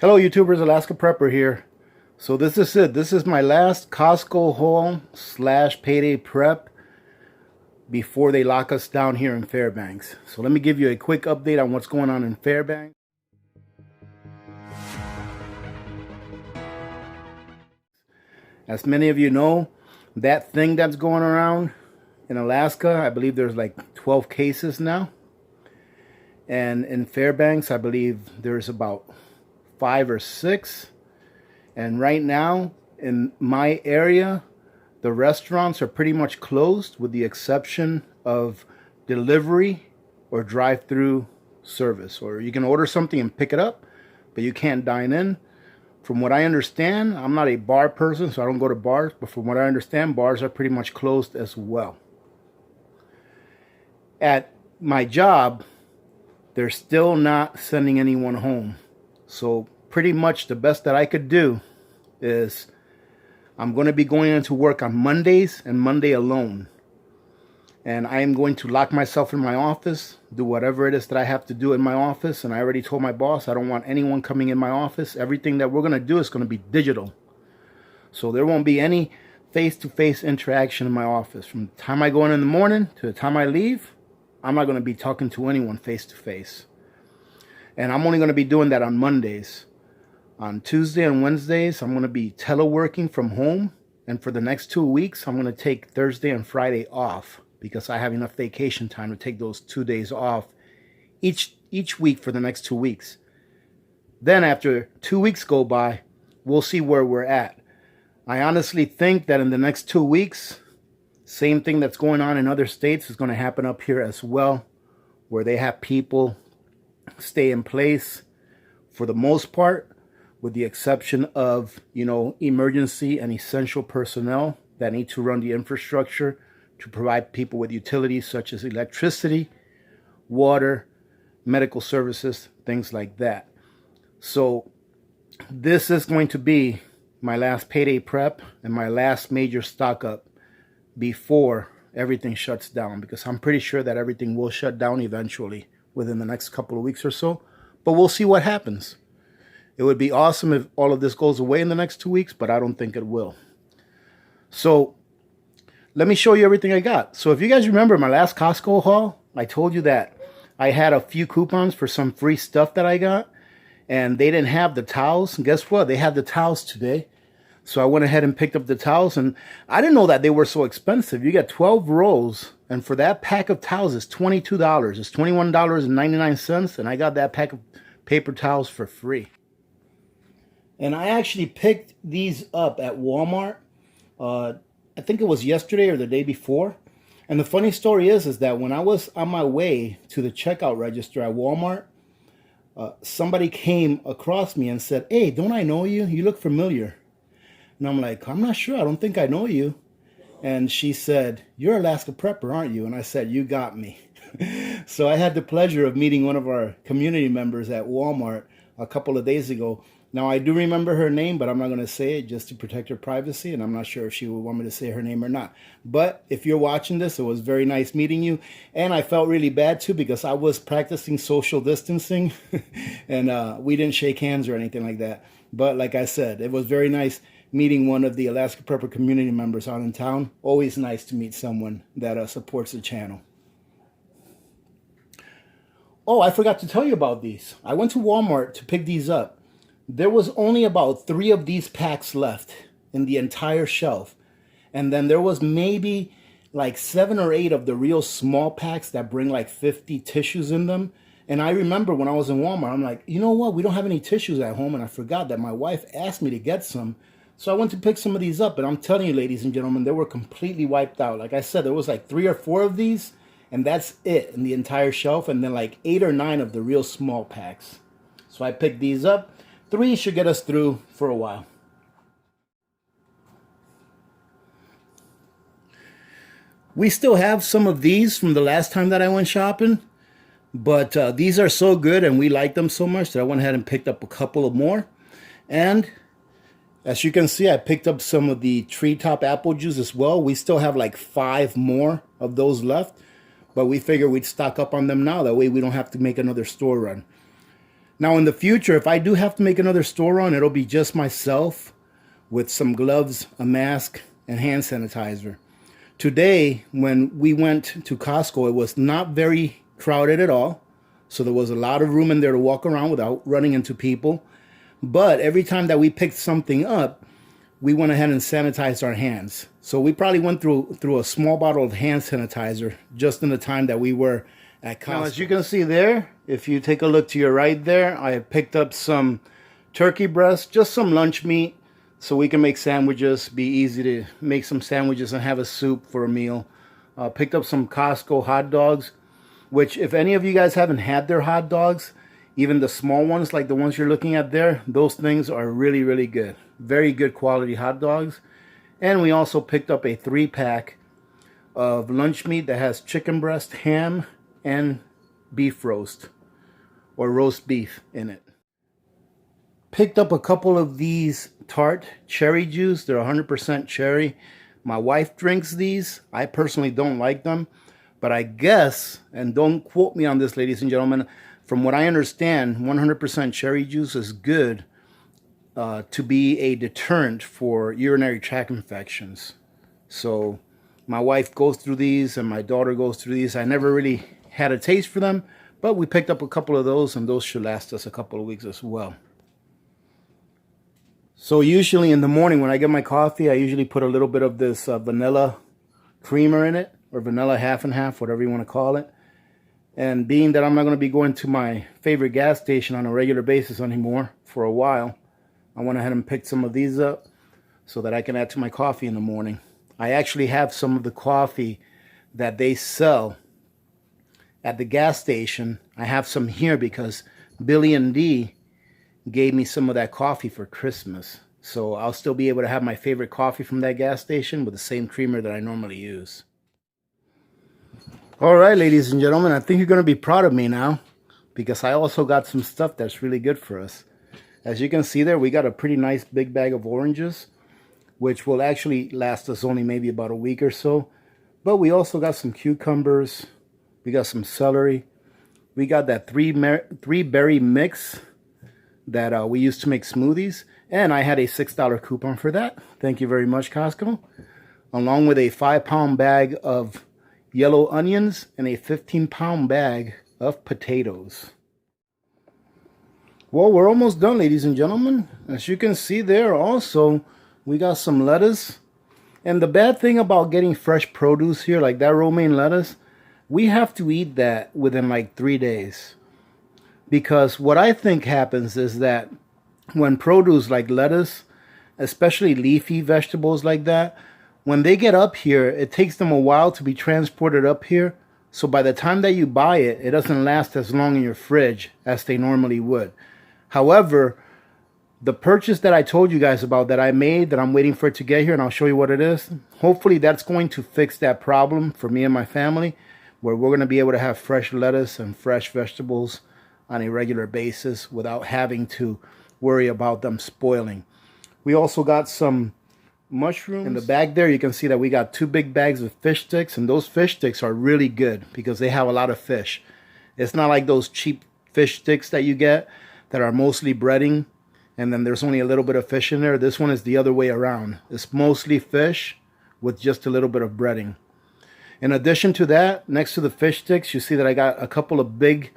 Hello YouTubers, Alaska Prepper here. So this is it. This is my last Costco haul / payday prep before they lock us down here in Fairbanks. So let me give you a quick update on what's going on in Fairbanks. As many of you know, that thing that's going around in Alaska, I believe there's like 12 cases now. And in Fairbanks, I believe there's about 5 or 6. And right now in my area, the restaurants are pretty much closed with the exception of delivery or drive-through service. Or you can order something and pick it up, but you can't dine in. From what I understand, I'm not a bar person, so I don't go to bars, but from what I understand, bars are pretty much closed as well. At my job, they're still not sending anyone home. So pretty much the best that I could do is I'm going to be going into work on Mondays and Monday alone. And I am going to lock myself in my office, do whatever it is that I have to do in my office. And I already told my boss I don't want anyone coming in my office. Everything that we're going to do is going to be digital. So there won't be any face-to-face interaction in my office. From the time I go in the morning to the time I leave, I'm not going to be talking to anyone face-to-face. And I'm only going to be doing that on Mondays. On Tuesday and Wednesdays, I'm going to be teleworking from home. And for the next 2 weeks, I'm going to take Thursday and Friday off because I have enough vacation time to take those 2 days off each week for the next 2 weeks. Then after 2 weeks go by, we'll see where we're at. I honestly think that in the next 2 weeks, same thing that's going on in other states is going to happen up here as well, where they have people stay in place for the most part, with the exception of, emergency and essential personnel that need to run the infrastructure to provide people with utilities such as electricity, water, medical services, things like that. So this is going to be my last payday prep and my last major stock up before everything shuts down, because I'm pretty sure that everything will shut down eventually within the next couple of weeks or so, but we'll see what happens. It would be awesome if all of this goes away in the next 2 weeks, but I don't think it will. So let me show you everything I got. So if you guys remember my last Costco haul, I told you that I had a few coupons for some free stuff that I got, and they didn't have the towels. And guess what? They had the towels today. So I went ahead and picked up the towels, and I didn't know that they were so expensive. You get 12 rolls, and for that pack of towels, it's $22. It's $21.99, and I got that pack of paper towels for free. And I actually picked these up at Walmart. I think it was yesterday or the day before. And the funny story is that when I was on my way to the checkout register at Walmart, somebody came across me and said, "Hey, don't I know you? You look familiar." And I'm like, "I'm not sure. I don't think I know you." And she said, "You're Alaska Prepper, aren't you?" And I said, "You got me." So I had the pleasure of meeting one of our community members at Walmart a couple of days ago. Now, I do remember her name, but I'm not going to say it just to protect her privacy, and I'm not sure if she would want me to say her name or not. But if you're watching this, it was very nice meeting you, and I felt really bad, too, because I was practicing social distancing, and we didn't shake hands or anything like that. But like I said, it was very nice meeting one of the Alaska Prepper community members out in town. Always nice to meet someone that supports the channel. Oh, I forgot to tell you about these. I went to Walmart to pick these up. There was only about 3 of these packs left in the entire shelf. And then there was maybe like 7 or 8 of the real small packs that bring like 50 tissues in them. And I remember when I was in Walmart, I'm like, you know what? We don't have any tissues at home. And I forgot that my wife asked me to get some. So I went to pick some of these up. And I'm telling you, ladies and gentlemen, they were completely wiped out. Like I said, there was like 3 or 4 of these. And that's it in the entire shelf. And then like 8 or 9 of the real small packs. So I picked these up. 3 should get us through for a while. We still have some of these from the last time that I went shopping. But these are so good and we like them so much that I went ahead and picked up a couple of more. And as you can see, I picked up some of the treetop apple juice as well. We still have like 5 more of those left. But we figured we'd stock up on them now. That way we don't have to make another store run. Now in the future, if I do have to make another store run, it'll be just myself with some gloves, a mask, and hand sanitizer. Today, when we went to Costco, it was not very crowded at all. So there was a lot of room in there to walk around without running into people. But every time that we picked something up, we went ahead and sanitized our hands. So we probably went through a small bottle of hand sanitizer just in the time that we were at Costco. Now, as you can see there, if you take a look to your right there, I picked up some turkey breast, just some lunch meat, so we can make sandwiches, be easy to make some sandwiches and have a soup for a meal. Picked up some Costco hot dogs, which if any of you guys haven't had their hot dogs, even the small ones like the ones you're looking at there, those things are really, really good. Very good quality hot dogs. And we also picked up a 3-pack of lunch meat that has chicken breast, ham, and beef roast or roast beef in it. Picked up a couple of these Tarte cherry juice. They're 100% cherry. My wife drinks these. I personally don't like them, but I guess, and don't quote me on this, ladies and gentlemen, from what I understand, 100% cherry juice is good to be a deterrent for urinary tract infections. So my wife goes through these and my daughter goes through these. I never really had a taste for them, but we picked up a couple of those, and those should last us a couple of weeks as well. So usually in the morning when I get my coffee, I usually put a little bit of this vanilla creamer in it, or vanilla half and half, whatever you want to call it. And being that I'm not going to be going to my favorite gas station on a regular basis anymore for a while, I went ahead and picked some of these up so that I can add to my coffee in the morning. I actually have some of the coffee that they sell at the gas station. I have some here because Billy and Dee gave me some of that coffee for Christmas. So I'll still be able to have my favorite coffee from that gas station with the same creamer that I normally use. All right, ladies and gentlemen, I think you're going to be proud of me now because I also got some stuff that's really good for us. As you can see there, we got a pretty nice big bag of oranges, which will actually last us only maybe about a week or so. But we also got some cucumbers. We got some celery. We got that three berry mix that we used to make smoothies. And I had a $6 coupon for that. Thank you very much, Costco. Along with a 5-pound bag of yellow onions and a 15-pound bag of potatoes. Well, we're almost done, ladies and gentlemen. As you can see there also, we got some lettuce. And the bad thing about getting fresh produce here, like that romaine lettuce, we have to eat that within like 3 days. Because what I think happens is that when produce like lettuce, especially leafy vegetables like that, when they get up here, it takes them a while to be transported up here. So by the time that you buy it, it doesn't last as long in your fridge as they normally would. However, the purchase that I told you guys about that I made, that I'm waiting for it to get here, and I'll show you what it is. Hopefully that's going to fix that problem for me and my family, where we're going to be able to have fresh lettuce and fresh vegetables on a regular basis without having to worry about them spoiling. We also got some mushrooms. In the bag there, you can see that we got 2 big bags of fish sticks, and those fish sticks are really good because they have a lot of fish. It's not like those cheap fish sticks that you get that are mostly breading and then there's only a little bit of fish in there. This one is the other way around. It's mostly fish with just a little bit of breading. In addition to that, next to the fish sticks, you see that I got a couple of big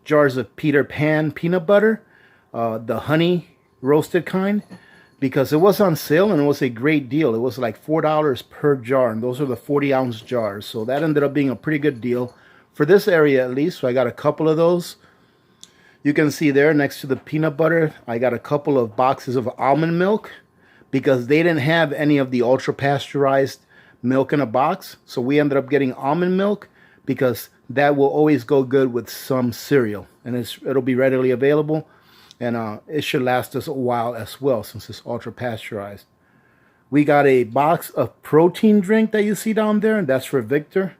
jars of Peter Pan peanut butter, the honey roasted kind, because it was on sale and it was a great deal. It was like $4 per jar, and those are the 40-ounce jars. So that ended up being a pretty good deal for this area at least. So I got a couple of those. You can see there next to the peanut butter, I got a couple of boxes of almond milk because they didn't have any of the ultra pasteurized milk in a box. So we ended up getting almond milk because that will always go good with some cereal, and it'll be readily available, and it should last us a while as well since it's ultra pasteurized. We got a box of protein drink that you see down there, and that's for Victor,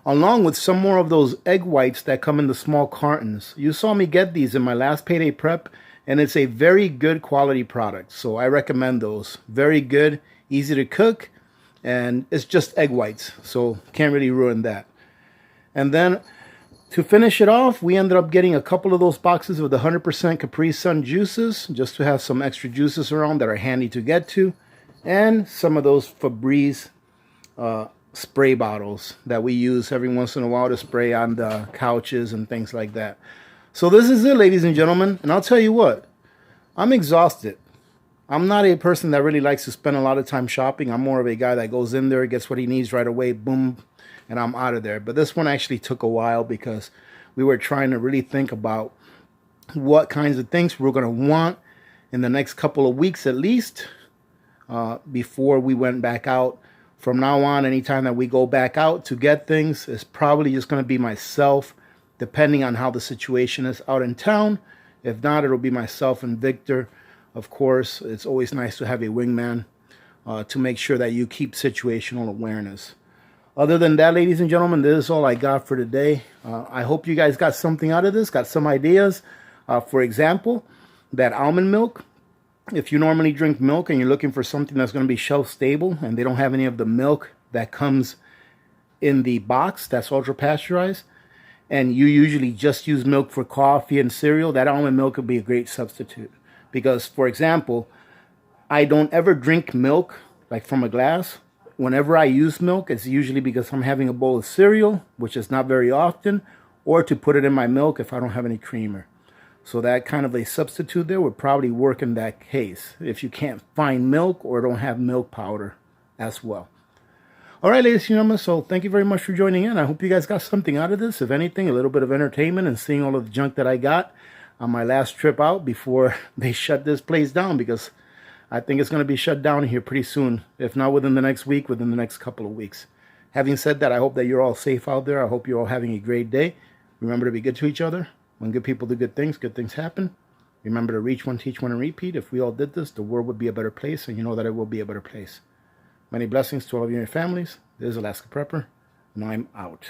along with some more of those egg whites that come in the small cartons. You saw me get these in my last payday prep, and it's a very good quality product, so I recommend those. Very good, easy to cook, and it's just egg whites, so can't really ruin that. And then To finish it off, we ended up getting a couple of those boxes of the 100% Capri Sun juices, just to have some extra juices around that are handy to get to, and some of those Febreze spray bottles that we use every once in a while to spray on the couches and things like that. So this is it, ladies and gentlemen, and I'll tell you what, I'm exhausted. I'm not a person that really likes to spend a lot of time shopping. I'm more of a guy that goes in there, gets what he needs right away, boom, and I'm out of there. But this one actually took a while because we were trying to really think about what kinds of things we're going to want in the next couple of weeks at least, before we went back out. From now on, anytime that we go back out to get things, it's probably just going to be myself, depending on how the situation is out in town. If not, it'll be myself and Victor. Of course, it's always nice to have a wingman to make sure that you keep situational awareness. Other than that, ladies and gentlemen, this is all I got for today. I hope you guys got something out of this, got some ideas. For example, that almond milk. If you normally drink milk and you're looking for something that's going to be shelf stable and they don't have any of the milk that comes in the box that's ultra pasteurized, and you usually just use milk for coffee and cereal, that almond milk would be a great substitute. Because, for example, I don't ever drink milk like from a glass. Whenever I use milk, it's usually because I'm having a bowl of cereal, which is not very often, or to put it in my milk if I don't have any creamer. So that kind of a substitute there would probably work in that case if you can't find milk or don't have milk powder as well. All right, ladies and gentlemen, so thank you very much for joining in. I hope you guys got something out of this. If anything, a little bit of entertainment and seeing all of the junk that I got on my last trip out before they shut this place down, because I think it's going to be shut down here pretty soon. If not within the next week, within the next couple of weeks. Having said that, I hope that you're all safe out there. I hope you're all having a great day. Remember to be good to each other. When good people do good things happen. Remember to reach one, teach one, and repeat. If we all did this, the world would be a better place, and you know that it will be a better place. Many blessings to all of you and your families. This is Alaska Prepper, and I'm out.